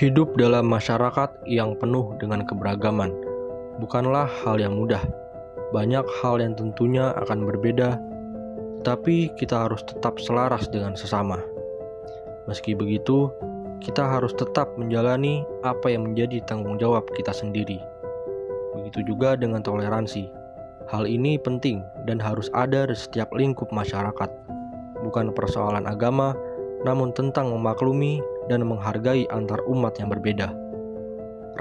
Hidup dalam masyarakat yang penuh dengan keberagaman bukanlah hal yang mudah. Banyak hal yang tentunya akan berbeda, tetapi kita harus tetap selaras dengan sesama. Meski begitu, kita harus tetap menjalani apa yang menjadi tanggung jawab kita sendiri. Begitu juga dengan toleransi. Hal ini penting dan harus ada di setiap lingkup masyarakat. Bukan persoalan agama, namun tentang memaklumi dan menghargai antar umat yang berbeda.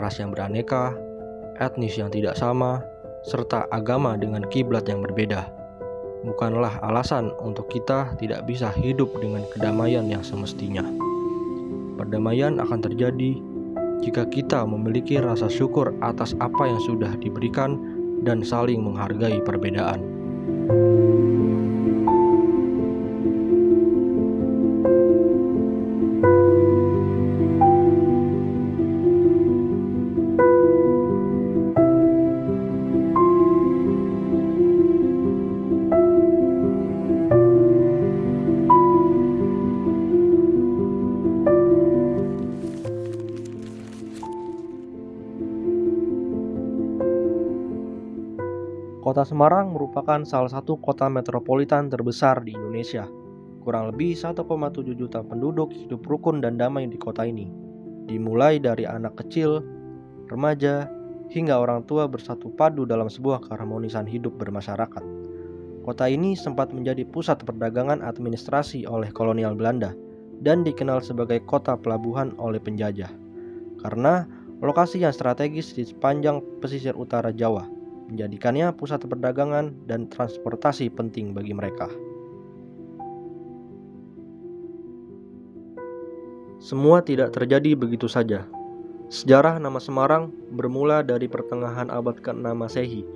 Ras yang beraneka, etnis yang tidak sama, serta agama dengan kiblat yang berbeda. Bukanlah alasan untuk kita tidak bisa hidup dengan kedamaian yang semestinya. Perdamaian akan terjadi jika kita memiliki rasa syukur atas apa yang sudah diberikan dan saling menghargai perbedaan. Kota Semarang merupakan salah satu kota metropolitan terbesar di Indonesia. Kurang lebih 1,7 juta penduduk hidup rukun dan damai di kota ini. Dimulai dari anak kecil, remaja, hingga orang tua bersatu padu dalam sebuah keharmonisan hidup bermasyarakat. Kota ini sempat menjadi pusat perdagangan administrasi oleh kolonial Belanda dan dikenal sebagai kota pelabuhan oleh penjajah. Karena lokasi yang strategis di sepanjang pesisir utara Jawa, menjadikannya pusat perdagangan dan transportasi penting bagi mereka. Semua tidak terjadi begitu saja. Sejarah nama Semarang bermula dari pertengahan abad ke-6 Masehi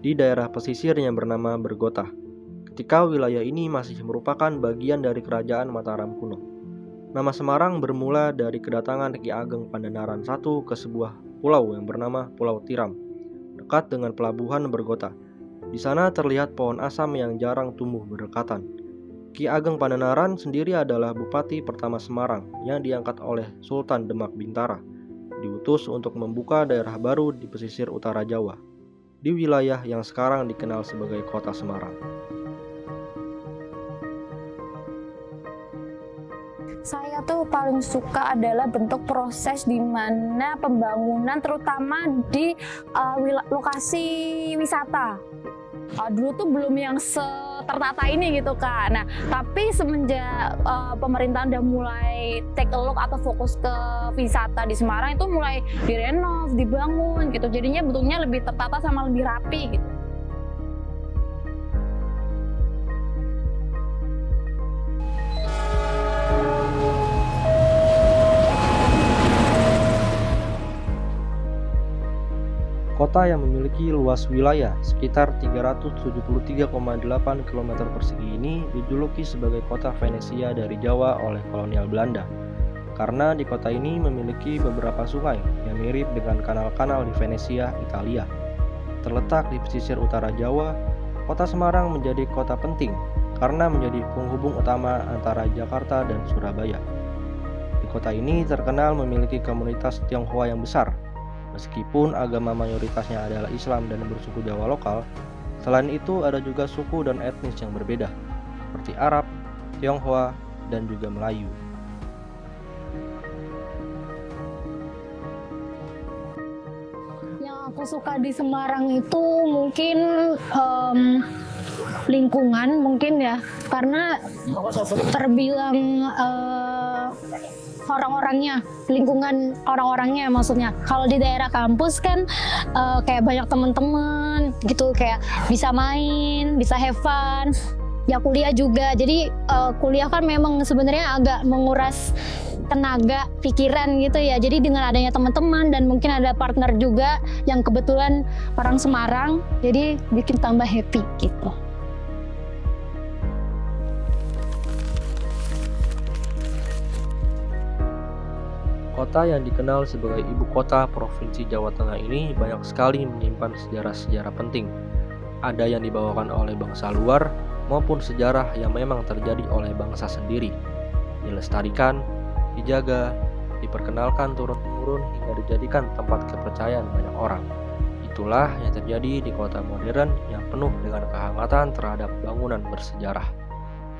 di daerah pesisir yang bernama Bergota, ketika wilayah ini masih merupakan bagian dari kerajaan Mataram kuno. Nama Semarang bermula dari kedatangan Ki Ageng Pandanaran I ke sebuah pulau yang bernama Pulau Tiram, dekat dengan pelabuhan Bergota. Di sana terlihat pohon asam yang jarang tumbuh berdekatan. Ki Ageng Pandanaran sendiri adalah bupati pertama Semarang yang diangkat oleh Sultan Demak Bintara, diutus untuk membuka daerah baru di pesisir utara Jawa, di wilayah yang sekarang dikenal sebagai Kota Semarang. Saya tuh paling suka adalah bentuk proses di mana pembangunan terutama di lokasi wisata. Dulu tuh belum yang tertata ini gitu Kak. Nah, tapi semenjak pemerintahan udah mulai take a look atau fokus ke wisata di Semarang, itu mulai direnov, dibangun gitu. Jadinya bentuknya lebih tertata sama lebih rapi gitu. Kota yang memiliki luas wilayah sekitar 373,8 km persegi ini dijuluki sebagai kota Venesia dari Jawa oleh kolonial Belanda. Karena di kota ini memiliki beberapa sungai yang mirip dengan kanal-kanal di Venesia, Italia. Terletak di pesisir utara Jawa, kota Semarang menjadi kota penting karena menjadi penghubung utama antara Jakarta dan Surabaya. Di kota ini terkenal memiliki komunitas Tionghoa yang besar. Meskipun agama mayoritasnya adalah Islam dan bersuku Jawa lokal, selain itu ada juga suku dan etnis yang berbeda, seperti Arab, Tionghoa, dan juga Melayu. Yang aku suka di Semarang itu mungkin lingkungan mungkin ya, karena terbilang orang-orangnya, lingkungan orang-orangnya maksudnya. Kalau di daerah kampus kan kayak banyak teman-teman gitu, kayak bisa main, bisa have fun. Ya kuliah juga, jadi kuliah kan memang sebenarnya agak menguras tenaga, pikiran gitu ya. Jadi dengan adanya teman-teman dan mungkin ada partner juga yang kebetulan orang Semarang, jadi bikin tambah happy gitu. Kota yang dikenal sebagai ibu kota Provinsi Jawa Tengah ini banyak sekali menyimpan sejarah-sejarah penting. Ada yang dibawakan oleh bangsa luar maupun sejarah yang memang terjadi oleh bangsa sendiri. Dilestarikan, dijaga, diperkenalkan turun-temurun hingga dijadikan tempat kepercayaan banyak orang. Itulah yang terjadi di kota modern yang penuh dengan kehangatan terhadap bangunan bersejarah.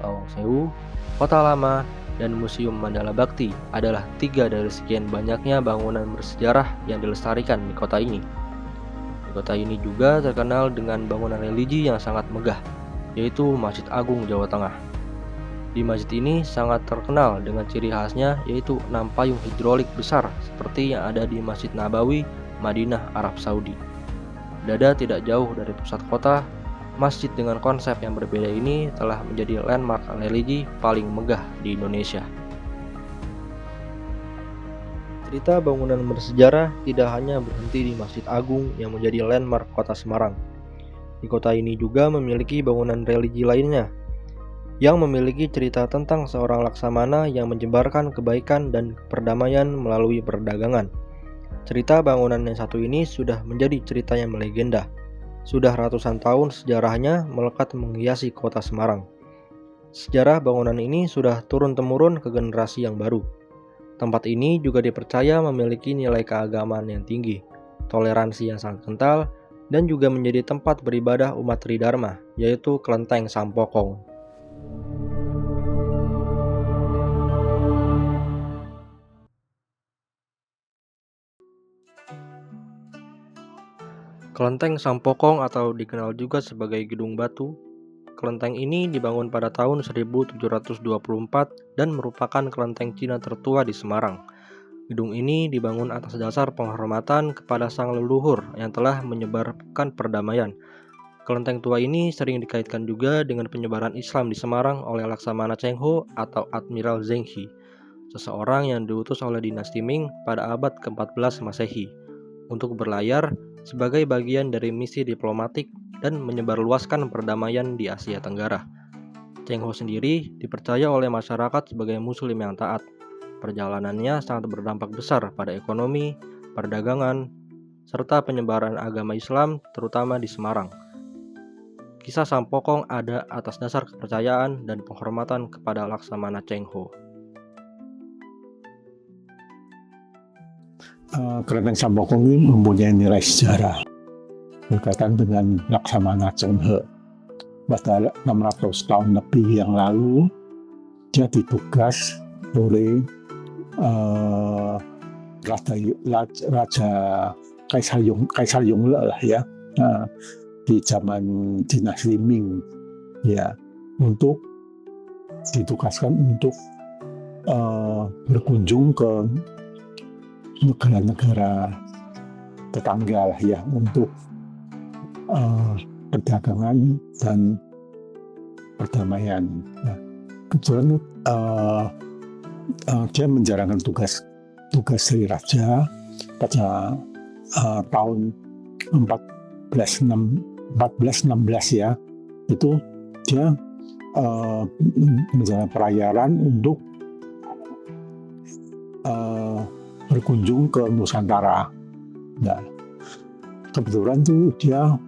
Lawang Sewu, Kota Lama, dan Museum Mandala Bakti adalah 3 dari sekian banyaknya bangunan bersejarah yang dilestarikan di kota ini. Di kota ini juga terkenal dengan bangunan religi yang sangat megah, yaitu Masjid Agung Jawa Tengah. Di masjid ini sangat terkenal dengan ciri khasnya yaitu 6 payung hidrolik besar seperti yang ada di Masjid Nabawi, Madinah, Arab Saudi. Berada tidak jauh dari pusat kota, masjid dengan konsep yang berbeda ini telah menjadi landmark religi paling megah di Indonesia. Cerita bangunan bersejarah tidak hanya berhenti di Masjid Agung yang menjadi landmark kota Semarang. Di kota ini juga memiliki bangunan religi lainnya, yang memiliki cerita tentang seorang laksamana yang menyebarkan kebaikan dan perdamaian melalui perdagangan. Cerita bangunan yang satu ini sudah menjadi cerita yang melegenda. Sudah ratusan tahun sejarahnya melekat menghiasi kota Semarang. Sejarah bangunan ini sudah turun-temurun ke generasi yang baru. Tempat ini juga dipercaya memiliki nilai keagamaan yang tinggi, toleransi yang sangat kental, dan juga menjadi tempat beribadah umat Tridharma, yaitu Kelenteng Sampokong. Kelenteng Sampokong atau dikenal juga sebagai Gedung Batu. Kelenteng ini dibangun pada tahun 1724 dan merupakan kelenteng Cina tertua di Semarang. Gedung ini dibangun atas dasar penghormatan kepada sang leluhur yang telah menyebarkan perdamaian. Kelenteng tua ini sering dikaitkan juga dengan penyebaran Islam di Semarang oleh Laksamana Cheng Ho atau Admiral Zheng He, seseorang yang diutus oleh dinasti Ming pada abad ke-14 Masehi untuk berlayar sebagai bagian dari misi diplomatik dan menyebarluaskan perdamaian di Asia Tenggara. Cheng Ho sendiri dipercaya oleh masyarakat sebagai muslim yang taat. Perjalanannya sangat berdampak besar pada ekonomi, perdagangan, serta penyebaran agama Islam terutama di Semarang. Kisah Sampokong ada atas dasar kepercayaan dan penghormatan kepada Laksamana Cheng Ho. Kelenteng Sampokong ini mempunyai nilai sejarah berkaitan dengan Laksamana Cheng Ho. Pada 600 tahun lebih yang lalu, dia ditugas oleh Raja Kaisar Yongle lah ya, di zaman dinasti Ming ya, untuk ditugaskan untuk berkunjung ke negara-negara tetangga lah ya, untuk perdagangan dan perdamaian. Nah, kebetulan dia menjalankan tugas dari raja pada tahun 1416 ya, itu dia menjalankan pelayaran untuk berkunjung ke Nusantara. Nah, kebetulan tuh dia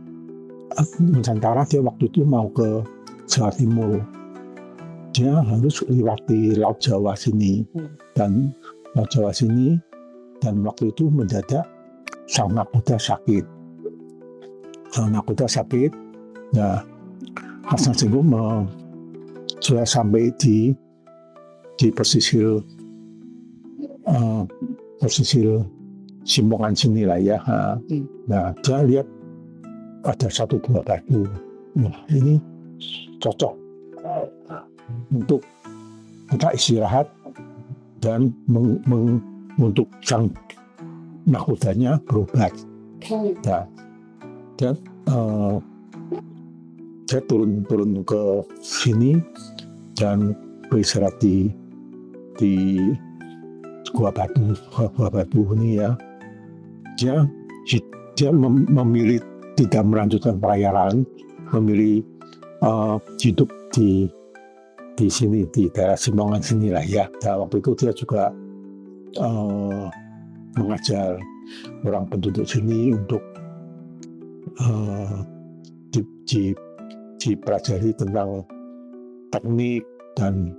Nusantara, dia waktu itu mau ke Jawa Timur. Dia harus lewati Laut Jawa sini, dan Laut Jawa sini, dan waktu itu mendadak sang nakoda sakit. Nah, Mas Najenggo sudah sampai di pesisir Simpongan sini lah ya. Nah, dia lihat ada satu gua batu. Nah, ini cocok untuk kita istirahat dan untuk sang nakodanya berobat. Nah, dia turun ke sini dan beristirahat di gua batu ini ya. Dia memilih tidak melanjutkan pelayaran, memilih hidup di sini, di daerah Simpongan sini lah ya. Dan waktu itu dia juga mengajar orang penduduk sini untuk dipelajari tentang teknik dan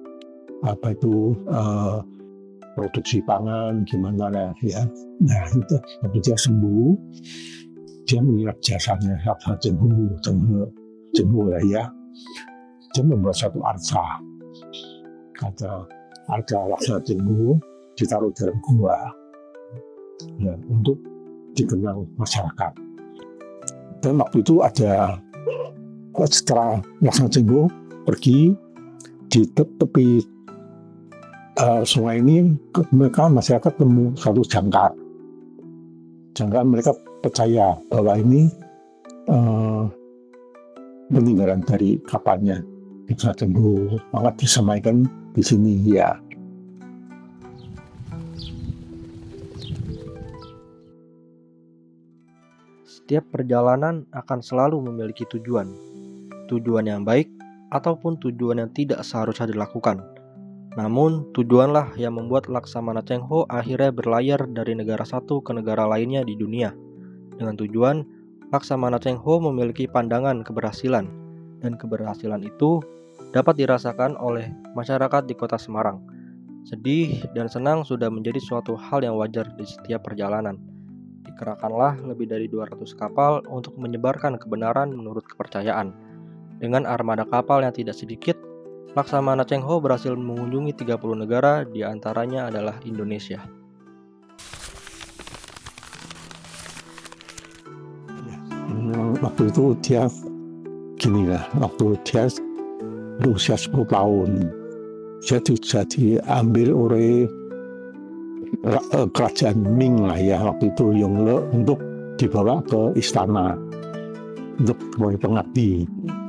produksi pangan gimana lah ya. Nah itu waktu dia sembuh, dia mengingat jasanya Laksa Cengho lah ya. Dia membuat satu arca, kata arca Laksa Cengho ditaruh dalam gua ya, untuk dikenang masyarakat. Dan waktu itu ada, setelah Laksa Cengho pergi di tepi sungai ini, mereka masyarakat temu satu jangkar. Mereka percaya bahwa ini peninggalan dari kapalnya Laksa Cengho, maka disemaikan di sini ya. Setiap perjalanan akan selalu memiliki tujuan yang baik ataupun tujuan yang tidak seharusnya dilakukan. Namun, tujuanlah yang membuat Laksamana Cengho akhirnya berlayar dari negara satu ke negara lainnya di dunia. Dengan tujuan, Laksamana Cengho memiliki pandangan keberhasilan, dan keberhasilan itu dapat dirasakan oleh masyarakat di kota Semarang. Sedih dan senang sudah menjadi suatu hal yang wajar di setiap perjalanan. Dikerahkanlah lebih dari 200 kapal untuk menyebarkan kebenaran menurut kepercayaan. Dengan armada kapal yang tidak sedikit, Laksamana Cengho berhasil mengunjungi 30 negara, di antaranya adalah Indonesia. Waktu itu dia gini lah, waktu dia berusia 10 tahun, dia diambil oleh kerajaan Ming lah ya, waktu itu Yongle, untuk dibawa ke istana untuk sebagai pengabdi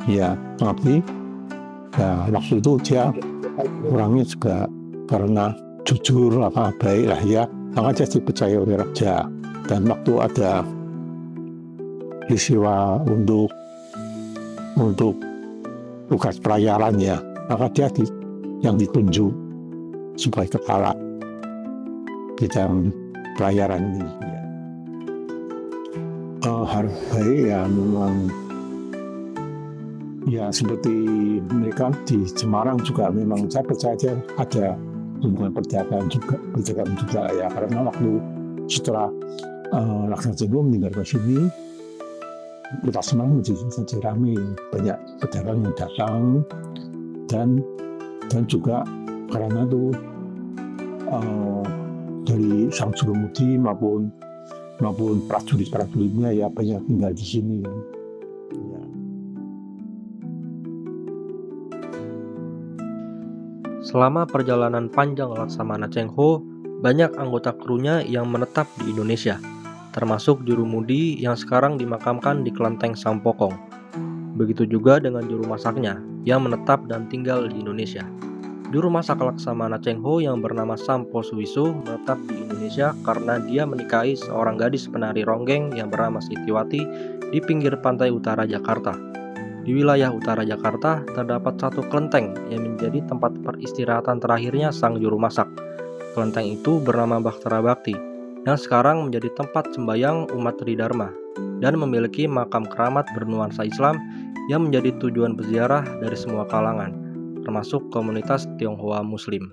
ya, pengabdi. Nah, waktu itu dia orangnya juga karena jujur baik lah ya, maka dia dipercaya oleh raja. Dan waktu ada peristiwa untuk tugas pelayaran ya, maka dia yang ditunjuk sebagai kepala bidang pelayaran ini ya. Harus baik ya, memang ya seperti mereka di Semarang juga, memang saya percaya dia ada hubungan perdagangan juga ya, karena waktu setelah Laksa Cengho meninggalkan sini, kota Semarang menjadi ramai, banyak pedagang yang datang, dan juga karena itu dari sang jurumudi maupun prajuritnya ya banyak tinggal di sini ya. Selama perjalanan panjang Laksamana Cengho, banyak anggota krunya yang menetap di Indonesia, termasuk jurumudi yang sekarang dimakamkan di Kelenteng Sampokong. Begitu juga dengan juru masaknya yang menetap dan tinggal di Indonesia. Juru masak Laksamana Cengho yang bernama Sampo Suwiso menetap di Indonesia karena dia menikahi seorang gadis penari ronggeng yang bernama Sitiwati di pinggir pantai utara Jakarta. Di wilayah utara Jakarta terdapat satu kelenteng yang menjadi tempat peristirahatan terakhirnya sang juru masak. Kelenteng itu bernama Bahtera Bakti, yang sekarang menjadi tempat sembayang umat Tridharma dan memiliki makam keramat bernuansa Islam yang menjadi tujuan berziarah dari semua kalangan, termasuk komunitas Tionghoa Muslim.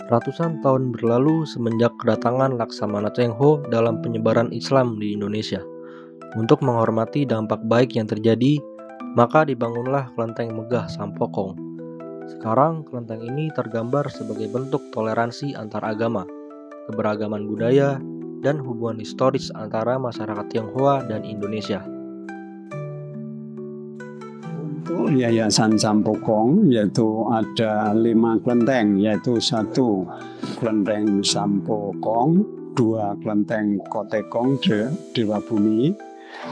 Ratusan tahun berlalu semenjak kedatangan Laksamana Cengho dalam penyebaran Islam di Indonesia. Untuk menghormati dampak baik yang terjadi, maka dibangunlah Kelenteng Megah Sampokong. Sekarang kelenteng ini tergambar sebagai bentuk toleransi antar agama, keberagaman budaya, dan hubungan historis antara masyarakat Tionghoa dan Indonesia. Untuk Yayasan Sampokong yaitu ada 5 kelenteng, yaitu 1 kelenteng Sampokong, 2 kelenteng Kotekong Dewa Bumi,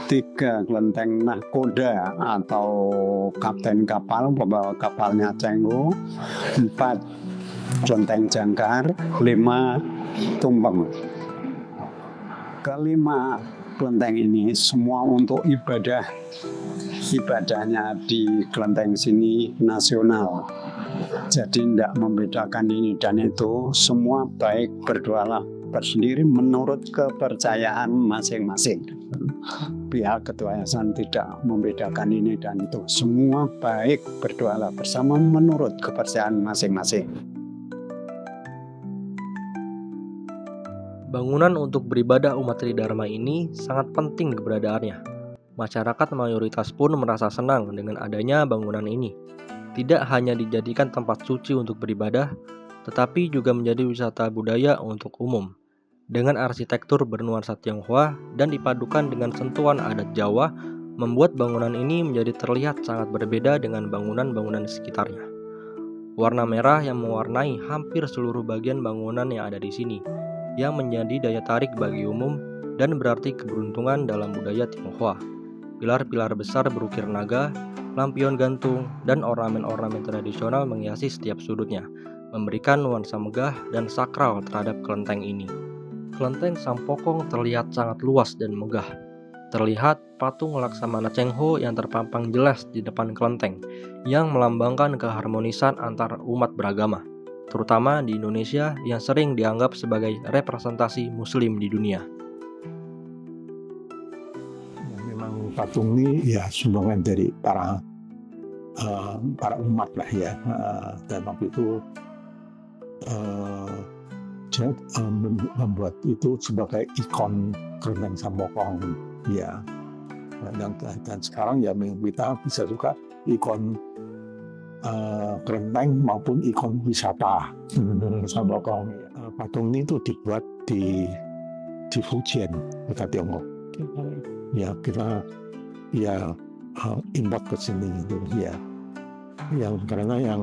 3 kelenteng Nahkoda atau kapten kapal pembawa kapalnya Cengho, 4 kelenteng Jangkar, 5 Tumpeng. Kelima kelenteng ini semua untuk ibadahnya di kelenteng sini nasional, jadi tidak membedakan ini dan itu, semua baik, berdoalah bersendiri menurut kepercayaan masing-masing. Pihak ketua yayasan tidak membedakan ini dan itu. Semua baik berdoalah bersama menurut kepercayaan masing-masing. Bangunan untuk beribadah umat Tridharma ini sangat penting keberadaannya. Masyarakat mayoritas pun merasa senang dengan adanya bangunan ini. Tidak hanya dijadikan tempat suci untuk beribadah, tetapi juga menjadi wisata budaya untuk umum. Dengan arsitektur bernuansa Tionghoa dan dipadukan dengan sentuhan adat Jawa, membuat bangunan ini menjadi terlihat sangat berbeda dengan bangunan-bangunan di sekitarnya. Warna merah yang mewarnai hampir seluruh bagian bangunan yang ada di sini, yang menjadi daya tarik bagi umum dan berarti keberuntungan dalam budaya Tionghoa. Pilar-pilar besar berukir naga, lampion gantung, dan ornamen-ornamen tradisional menghiasi setiap sudutnya, memberikan nuansa megah dan sakral terhadap kelenteng ini. Kelenteng Sampokong terlihat sangat luas dan megah. Terlihat patung Laksamana Cheng Ho yang terpampang jelas di depan kelenteng, yang melambangkan keharmonisan antar umat beragama, terutama di Indonesia yang sering dianggap sebagai representasi Muslim di dunia. Ya, memang patung ini ya sumbangan dari para umat lah ya. Dan waktu itu dia membuat itu sebagai ikon kelenteng Sampokong ya. Dan sekarang ya kita bisa juga ikon kelenteng maupun ikon wisata Sampokong. Patung ini tuh dibuat di Fujian, kota Tiongkok. Ya kita ya import ke sini gitu ya. Yang karena yang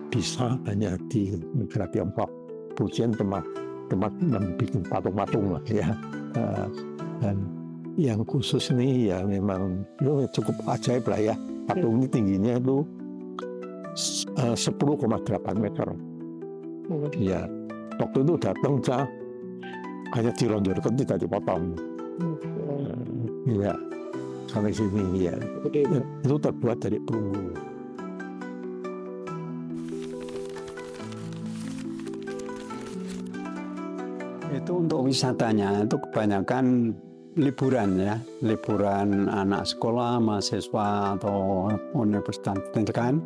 bisa hanya di negara Tiongkok. Fujian tempat membuat patung-patung lah ya. Dan yang khusus ini ya memang cukup ajaib lah ya. Patung ini tingginya itu 10,8 meter. Ya, waktu itu datang saya hanya dilonjorkan tidak dipotong. Ya, sampai sini ya. Itu terbuat dari perunggu. Itu untuk wisatanya itu kebanyakan liburan ya, liburan anak sekolah, mahasiswa atau universitas pendidikan,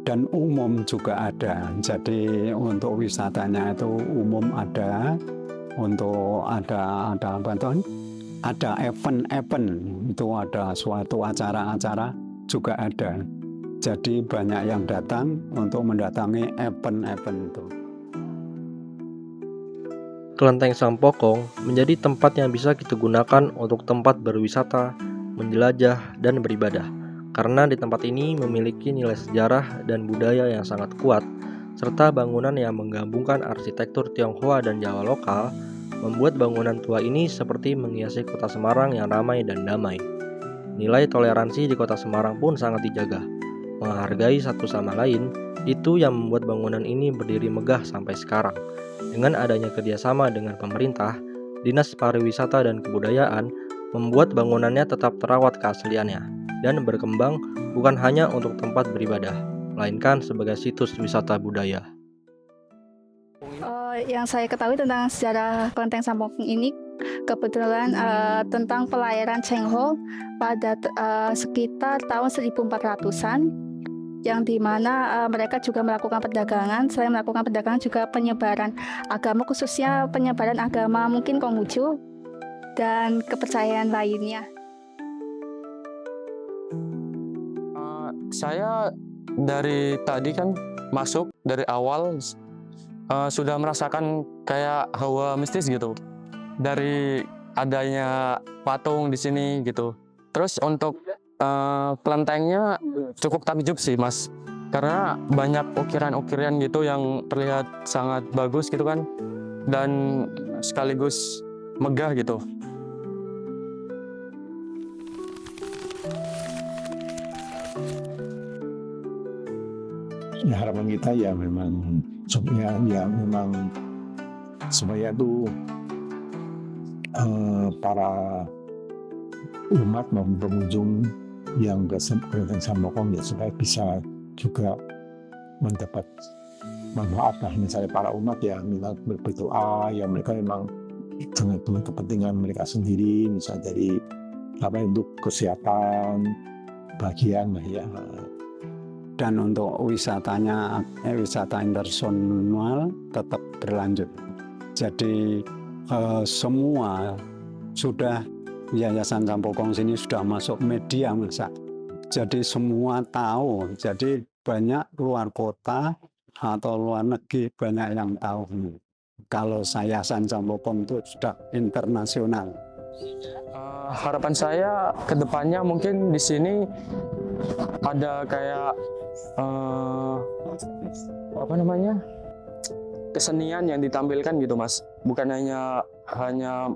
dan umum juga ada. Jadi untuk wisatanya itu umum ada, untuk ada bantuan, ada event-event itu ada suatu acara-acara juga ada. Jadi banyak yang datang untuk mendatangi event-event itu. Kelenteng Sampokong menjadi tempat yang bisa kita gunakan untuk tempat berwisata, menjelajah, dan beribadah. Karena di tempat ini memiliki nilai sejarah dan budaya yang sangat kuat, serta bangunan yang menggabungkan arsitektur Tionghoa dan Jawa lokal, membuat bangunan tua ini seperti menghiasi kota Semarang yang ramai dan damai. Nilai toleransi di kota Semarang pun sangat dijaga. Menghargai satu sama lain, itu yang membuat bangunan ini berdiri megah sampai sekarang. Dengan adanya kerjasama dengan pemerintah, Dinas Pariwisata dan Kebudayaan membuat bangunannya tetap terawat keasliannya dan berkembang bukan hanya untuk tempat beribadah, melainkan sebagai situs wisata budaya. Yang saya ketahui tentang sejarah Kelenteng Sampokong ini kebetulan tentang pelayaran Cheng Ho pada sekitar tahun 1400-an. Yang dimana mereka juga melakukan perdagangan. Selain melakukan perdagangan juga penyebaran agama, khususnya penyebaran agama mungkin Konghucu dan kepercayaan lainnya. Saya dari tadi kan masuk dari awal sudah merasakan kayak hawa mistis gitu dari adanya patung di sini gitu. Terus untuk kelentengnya cukup takjub sih Mas, karena banyak ukiran-ukiran gitu yang terlihat sangat bagus gitu kan, dan sekaligus megah gitu. Ya, harapan kita ya memang supaya tuh para umat maupun pengunjung yang ke Kelenteng Sampokong ya supaya bisa juga mendapat manfaat lah. Misalnya para umat ya berdoa ya mereka memang dengan kepentingan mereka sendiri, misalnya dari untuk kesehatan bagian lah ya. Dan untuk wisatanya, wisata internasional tetap berlanjut. Jadi semua sudah Yayasan Sampokong sini sudah masuk media masa. Jadi semua tahu. Jadi banyak luar kota atau luar negeri banyak yang tahu. Kalau Yayasan Sampokong itu sudah internasional. Harapan saya ke depannya mungkin di sini ada kayak kesenian yang ditampilkan gitu Mas, bukan hanya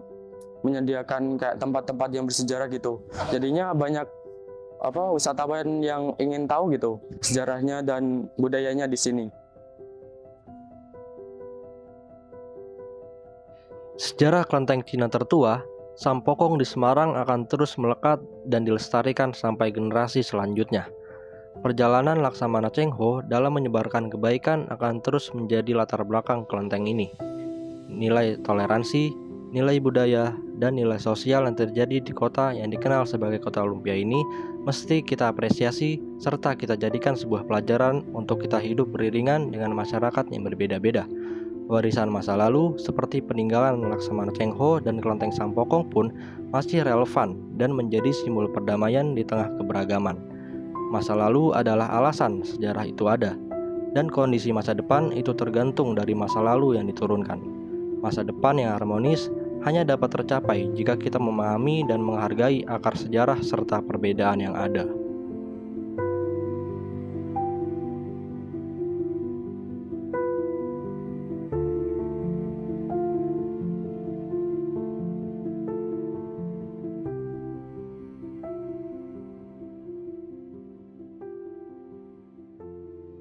menyediakan kayak tempat-tempat yang bersejarah gitu. Jadinya banyak wisatawan yang ingin tahu gitu sejarahnya dan budayanya di sini. Sejarah kelenteng Cina tertua, Sampokong di Semarang akan terus melekat dan dilestarikan sampai generasi selanjutnya. Perjalanan Laksamana Cheng Ho dalam menyebarkan kebaikan akan terus menjadi latar belakang kelenteng ini. Nilai toleransi, nilai budaya, dan nilai sosial yang terjadi di kota yang dikenal sebagai kota lumpia ini mesti kita apresiasi serta kita jadikan sebuah pelajaran untuk kita hidup beriringan dengan masyarakat yang berbeda-beda. Warisan masa lalu seperti peninggalan Laksamana Cheng Ho dan kelenteng Sampokong pun masih relevan dan menjadi simbol perdamaian di tengah keberagaman. Masa lalu adalah alasan sejarah itu ada, dan kondisi masa depan itu tergantung dari masa lalu yang diturunkan. Masa depan yang harmonis hanya dapat tercapai jika kita memahami dan menghargai akar sejarah serta perbedaan yang ada.